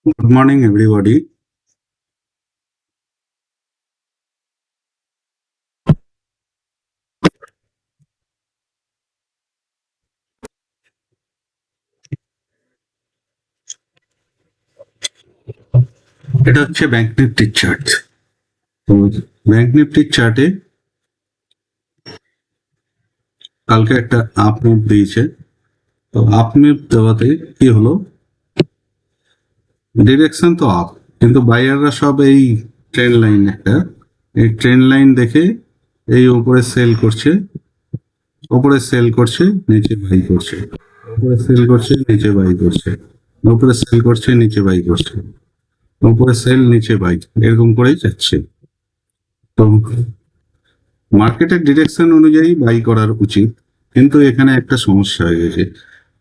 Good morning, everybody. এটা হচ্ছে bank নিফটির chart. তো ব্যাংক নিফটির চার্টে কালকে একটা আপ মুভ দিয়েছে। তো আপ মুভ দেওয়াতে কি হলো, ডিরেকশন তো আপ, কিন্তু বায়াররা সব এই ট্রেন্ড লাইন এই ট্রেন্ড লাইন দেখে এই উপরে সেল করছে, নিচে বাই করছে, উপরে সেল করছে, নিচে বাই করছে, উপরে সেল করছে, নিচে বাই করছে, উপরে সেল, নিচে বাই, এরকম করেই যাচ্ছে। তো মার্কেটের ডিরেকশন অনুযায়ী বাই করার উচিত, কিন্তু এখানে একটা সমস্যা হয়ে গেছে।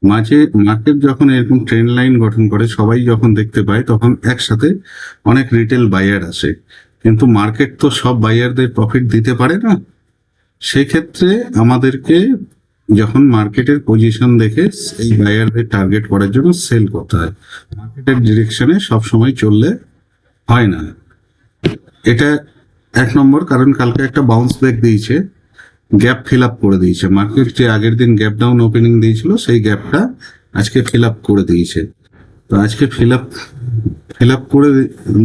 মাঝে মার্কেট যখন এরকম ট্রেন্ড লাইন গঠন করে, সবাই যখন দেখতে পায়, তখন একসাথে অনেক রিটেল বায়ার আসে, কিন্তু মার্কেট তো সব বায়ারদের প্রফিট দিতে পারে না। সেক্ষেত্রে আমাদেরকে যখন মার্কেটের পজিশন দেখে এই বায়ারদের টার্গেট করার জন্য সেল করতে হয়। মার্কেটের ডিরেকশনে সবসময় চললে হয় না। এটা এক নম্বর কারণ। কালকে একটা বাউন্স ব্যাক দিয়েছে, গ্যাপ ফিল আপ করে দিয়েছে। মার্কেট যে আগের দিন গ্যাপ ডাউন ওপেনিং দিয়েছিল, সেই গ্যাপটা আজকে ফিল আপ করে দিয়েছে। তো আজকে ফিল আপ করে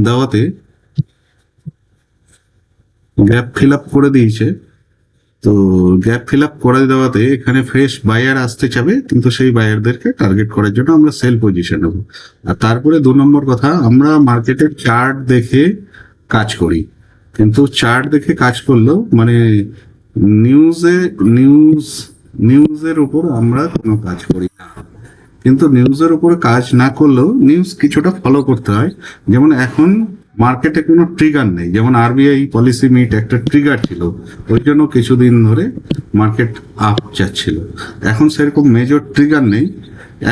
দেওয়াতে গ্যাপ ফিল আপ করে দিয়েছে। তো গ্যাপ ফিল আপ করে দেওয়াতে এখানে ফ্রেশ বায়ার আসতে চাবে, কিন্তু সেই বায়ারদেরকে টার্গেট করার জন্য আমরা সেল পজিশন নেব। আর তারপরে দু নম্বর কথা, আমরা মার্কেটের চার্ট দেখে কাজ করি, কিন্তু চার্ট দেখে কাজ করলেও মানে নিউজে নিউজ নিউজের উপর আমরা কোনো কাজ করি না। কিন্তু নিউজের উপর কাজ না করলেও নিউজ কিছুটা ফলো করতে হয়। যেমন এখন মার্কেটে কোনো ট্রিগার নেই, যেমন আরবিআই পলিসি মিট একটা ট্রিগার ছিল, ওই জন্য কিছুদিন ধরে মার্কেট আপ যাচ্ছিল। এখন সেরকম মেজর ট্রিগার নেই।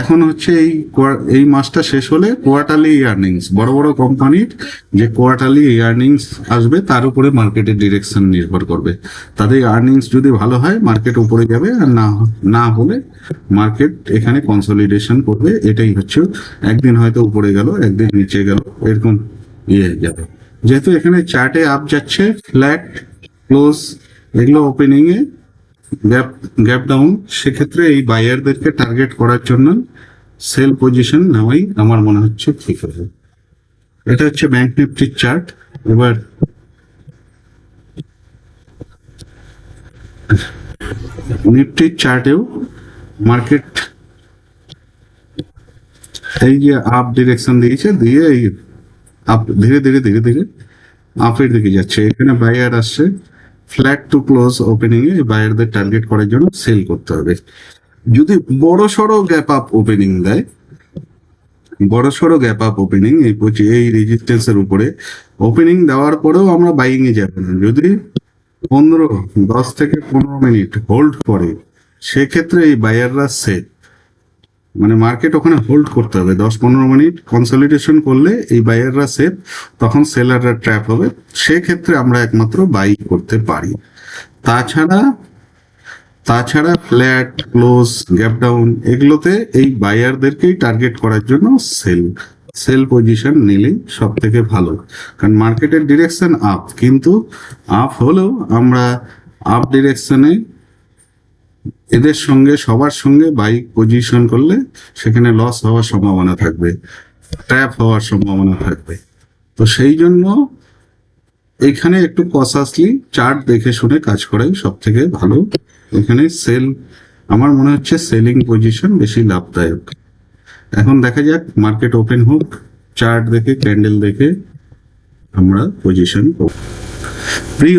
এখন হচ্ছে এই মাসটা শেষ হলে কোয়ার্টারলি ইয়ার্নিংস, বড় বড় কোম্পানির যে কোয়ার্টারলি ইয়ার্নিংস আসবে, তার উপরে মার্কেটের ডিরেকশন নির্ভর করবে। তাদের আর্নিংস যদি ভালো হয়, মার্কেট উপরে যাবে, আর না হলে মার্কেট এখানে কনসলিডেশন করবে। এটাই হচ্ছে, একদিন হয়তো উপরে গেল, একদিন নিচে গেল, এরকম যাবে। যেহেতু এখানে চার্টে আপ যাচ্ছে, ফ্ল্যাট ক্লোজ এগুলো ওপেনিং এ গ্যাপ গ্যাপ ডাউন, সেক্ষেত্রে এই বায়ারদেরকে টার্গেট করার জন্য সেল পজিশন নেওয়াই আমার মনে হচ্ছে ঠিক হবে। এটা হচ্ছে ব্যাংক নিফটির চার্ট। এবার নিফটির চার্টেও মার্কেট এই যে আপ ডিরেকশন দিয়েছে, দিয়ে এই আপ ধীরে ধীরে ধীরে ধীরে আপের দিকে যাচ্ছে। এখানে বায়ার আসছে, ফ্ল্যাট টু ক্লোজ ওপেনিং এ বায়ারদের টার্গেট করার জন্য সেল করতে হবে। যদি বড় সড়ো গ্যাপ আপ ওপেনিং দেয়, বড় সড়ো গ্যাপ আপ ওপেনিং এই রেজিস্ট্যান্সের উপরে ওপেনিং দেওয়ার পরেও আমরা বাইং এ যাব না, যদি 10 থেকে 15 মিনিট হোল্ড করে, সেক্ষেত্রে এই বায়াররা সেফ। মানে মার্কেট ওখানে হোল্ড করতে হবে 10-15 মিনিট, কনসলিডেশন করলে এই বায়াররা সেফ, তখন সেলাররা ট্র্যাপ হবে। সেক্ষেত্রে আমরা একমাত্র বাই করতে পারি। তাছাড়া তাছাড়া ফ্ল্যাট ক্লোজ গ্যাপ ডাউন এগুলোতে এই বায়ারদেরকেই টার্গেট করার জন্য সেল পজিশন নিলেই সব থেকে ভালো। কারণ মার্কেটের ডিরেকশন আপ, কিন্তু আপ হলেও আমরা আপ ডিরেকশনে এদের সঙ্গে সবার সঙ্গে বাইক পজিশন করলে সেখানে লস হওয়ার সম্ভাবনা থাকবে, ট্র্যাপ হওয়ার সম্ভাবনা থাকবে। তো সেই জন্য এখানে একটু কসাসলি চার্ট দেখে শুনে কাজ করাই সব থেকে ভালো। এখানে আমার মনে হচ্ছে সেলিং পজিশন বেশি লাভদায়ক। এখন দেখা যাক মার্কেট ওপেন হোক, চার্ট দেখে ক্যান্ডেল দেখে আমরা পজিশন প্রি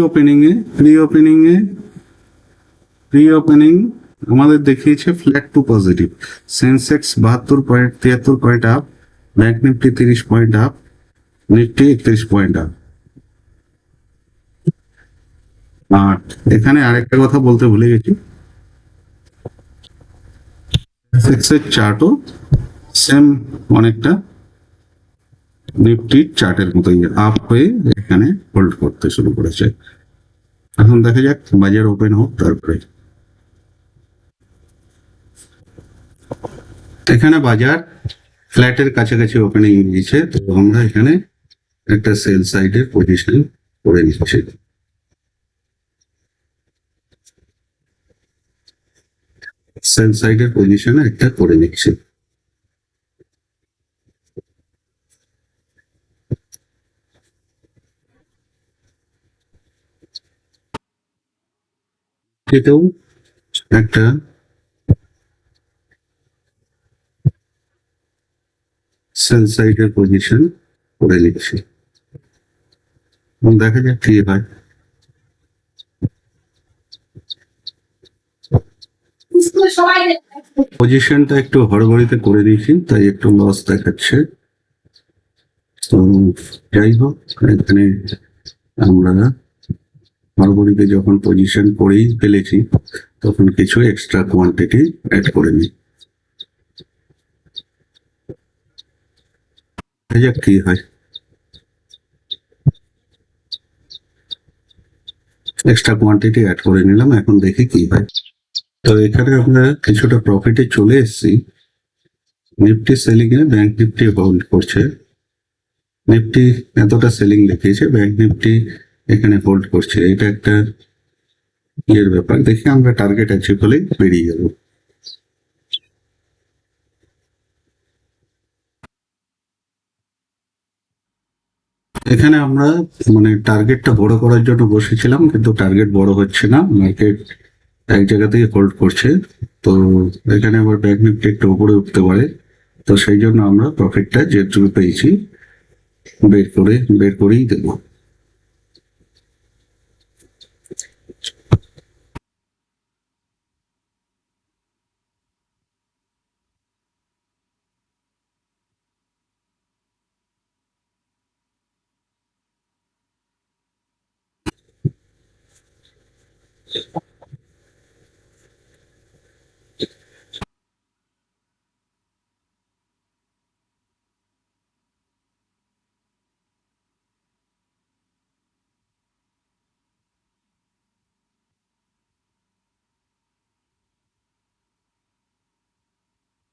ওপেনিং আমাদের দেখিয়েছে flat to positive. Sensex 72 point 73 point up, bank Nifty 30 point up, Nifty 31 point up. আর এখানে আরেকটা কথা বলতে ভুলে গেছি, সেন্সেক্সের চার্টও সেম অনেকটা নিফটির চার্টের মতোই আপ হয়ে এখানে হোল্ড করতে শুরু করেছে। এখন দেখা যাক বাজার ওপেন হোক, তারপরে এখানে বাজার ফ্ল্যাটের কাছাকাছি ওপেনিং দিয়েছে, তো আমরা এখানে একটা সেল সাইডের পজিশন করে নিচ্ছি। সেল সাইডের পজিশনে একটা করে নিচ্ছি। এটাও একটা সেল সাইডের পজিশন করে নিচ্ছি এবং দেখা যাক কি হয়। পজিশনটা একটু হড়বড়িতে করে দিয়েছি, তাই একটু লস দেখাচ্ছে। তো যাই হোক, এখানে আমরা হড়বড়িতে যখন পজিশন করেই ফেলেছি, তখন কিছু এক্সট্রা কোয়ান্টিটি অ্যাড করে নিই, দেখা যাক কি হয়। এক্সট্রা কোয়ান্টিটি অ্যাড করে নিলাম, এখন দেখি কি হয়। তো এখানে আমরা কিছুটা প্রফিটে চলে এসেছি। নিফটি সেলিং এ ব্যাংক নিফটি হোল্ড করছে। নিফটি এতটা সেলিং দেখিয়েছে, ব্যাংক নিফটি এখানে হোল্ড করছে। এটা একটা ইয়ের ব্যাপার, দেখি আমরা টার্গেট অ্যাচিভ হলেই বেরিয়ে যাব। এখানে আমরা মানে টার্গেটটা বড় করার জন্য বসেছিলাম, কিন্তু টার্গেট বড় হচ্ছে না, মার্কেট এক জায়গাতেই হোল্ড করছে। তো এখানে আবার ব্যাংক নিফটি একটু উপরে উঠতে পারে, তো সেই জন্য আমরা প্রফিটটা যেটুকু পেয়েছি বের করেই দেবো।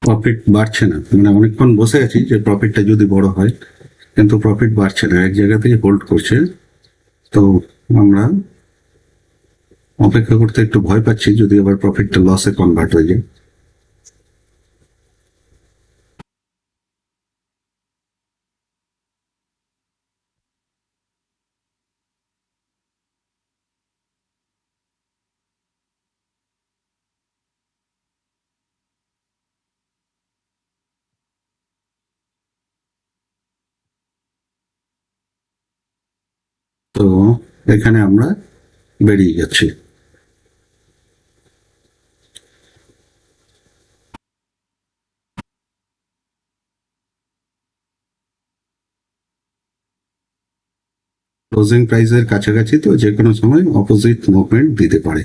প্রফিট বাড়ছে না, মানে অনেকক্ষণ বসে আছি যে প্রফিটটা যদি বড় হয়, কিন্তু প্রফিট বাড়ছে না, এক জায়গাতেই হোল্ড করছে। তো আমরা অপেক্ষা করতে একটু ভয় পাচ্ছি, যদি আবার প্রফিটটা লসে কনভার্ট হয়ে যায়। তো এখানে আমরা বেরিয়ে যাচ্ছি। ক্লোজিং প্রাইসের কাছাকাছি, তো যে কোনো সময় অপোজিট মুভমেন্ট দিতে পারে।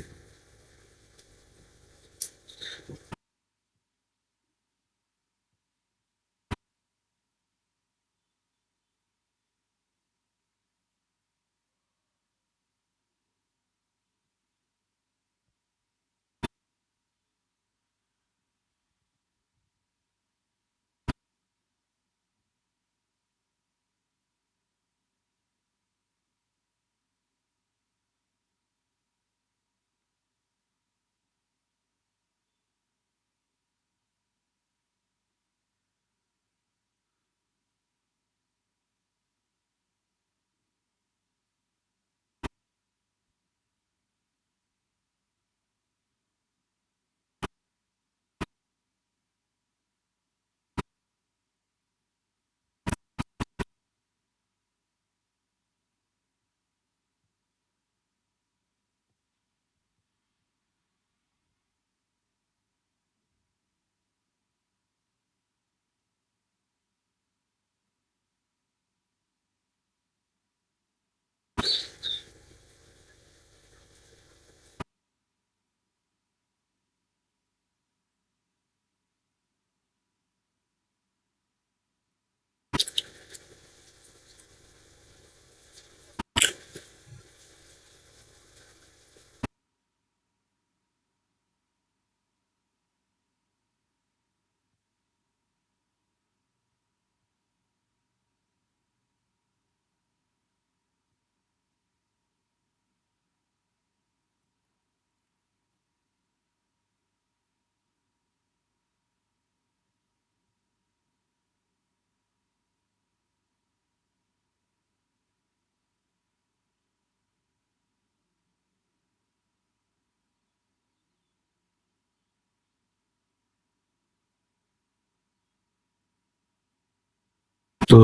তো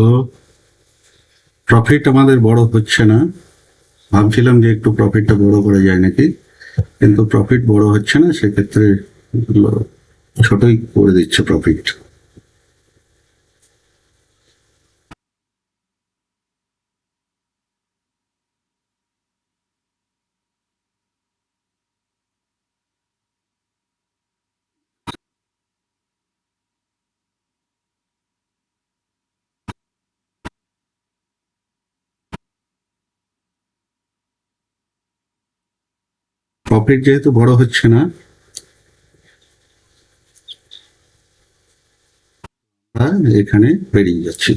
প্রফিট আমাদের বড় হচ্ছে না, ভাবছিলাম যে একটু প্রফিটটা বড় করা যায় নাকি, কিন্তু প্রফিট বড় হচ্ছে না, সেক্ষেত্রে ছোটই করে দিচ্ছে প্রফিট। প্রফিট যেহেতু বড় হচ্ছে না, এখানে বেরিয়ে যাচ্ছি।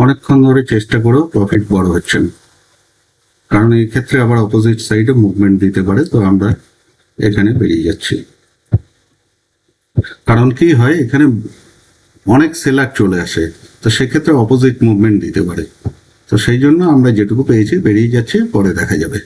অনেকক্ষণ ধরে চেষ্টা করেও প্রফিট বড় হচ্ছে না, কারণ এই ক্ষেত্রে আবার অপোজিট সাইডে মুভমেন্ট দিতে পারে, তো আমরা এখানে বেরিয়ে যাচ্ছি। কারণ কি হয়, এখানে অনেক সেলার চলে আসে, তো সেক্ষেত্রে অপোজিট মুভমেন্ট দিতে পারে, তো সেই জন্য আমরা যেটুকু পেয়েছি বেরিয়ে যাচ্ছে, পরে দেখা যাবে।